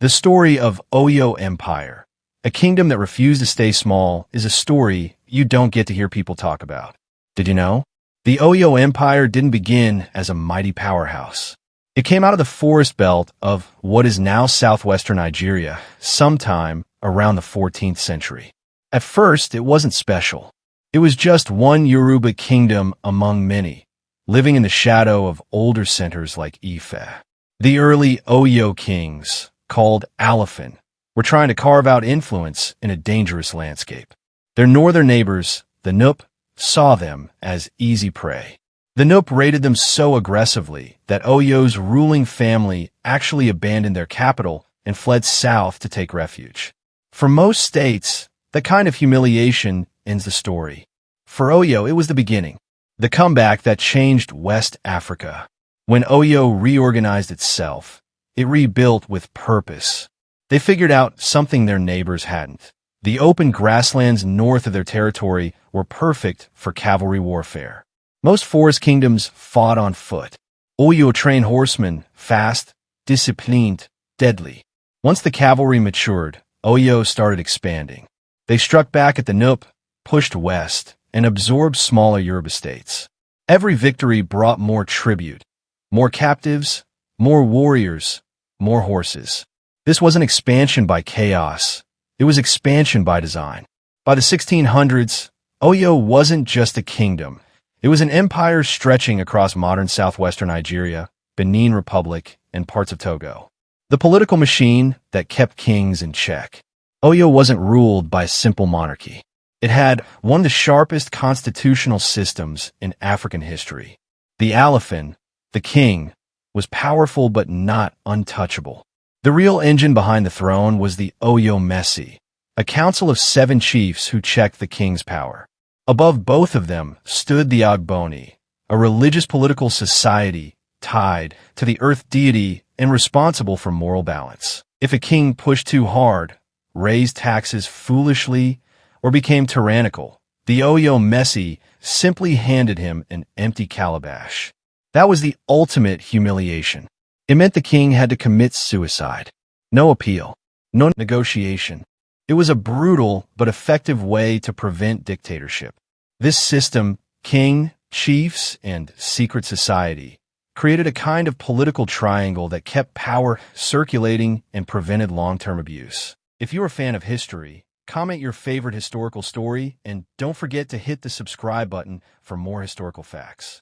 The story of Oyo Empire, a kingdom that refused to stay small, is a story you don't get to hear people talk about. Did you know? The Oyo Empire didn't begin as a mighty powerhouse. It came out of the forest belt of what is now southwestern Nigeria sometime around the 14th century. At first, it wasn't special. It was just one Yoruba kingdom among many, living in the shadow of older centers like Ife. The early Oyo kings, called Alafin, were trying to carve out influence in a dangerous landscape. Their northern neighbors, the Nup, saw them as easy prey. The Nup raided them so aggressively that Oyo's ruling family actually abandoned their capital and fled south to take refuge. For most states, that kind of humiliation ends the story. For Oyo, it was the beginning, the comeback that changed West Africa. When Oyo reorganized itself, it rebuilt with purpose. They figured out something their neighbors hadn't. The open grasslands north of their territory were perfect for cavalry warfare. Most forest kingdoms fought on foot. Oyo trained horsemen, fast, disciplined, deadly. Once the cavalry matured, Oyo started expanding. They struck back at the Nup, pushed west, and absorbed smaller Yoruba states. Every victory brought more tribute, more captives, more warriors, more horses. This wasn't expansion by chaos. It was expansion by design. By the 1600s, Oyo wasn't just a kingdom. It was an empire stretching across modern southwestern Nigeria, Benin Republic, and parts of Togo. The political machine that kept kings in check. Oyo wasn't ruled by a simple monarchy. It had one of the sharpest constitutional systems in African history. The Alafin, the king, was powerful but not untouchable. The real engine behind the throne was the Oyo Messi, a council of 7 chiefs who checked the king's power. Above both of them stood the Ogboni, a religious political society tied to the earth deity and responsible for moral balance. If a king pushed too hard, raised taxes foolishly, or became tyrannical, the Oyo Messi simply handed him an empty calabash. That was the ultimate humiliation. It meant the king had to commit suicide. No appeal, no negotiation. It was a brutal but effective way to prevent dictatorship. This system, king, chiefs, and secret society, created a kind of political triangle that kept power circulating and prevented long-term abuse. If you're a fan of history, comment your favorite historical story and don't forget to hit the subscribe button for more historical facts.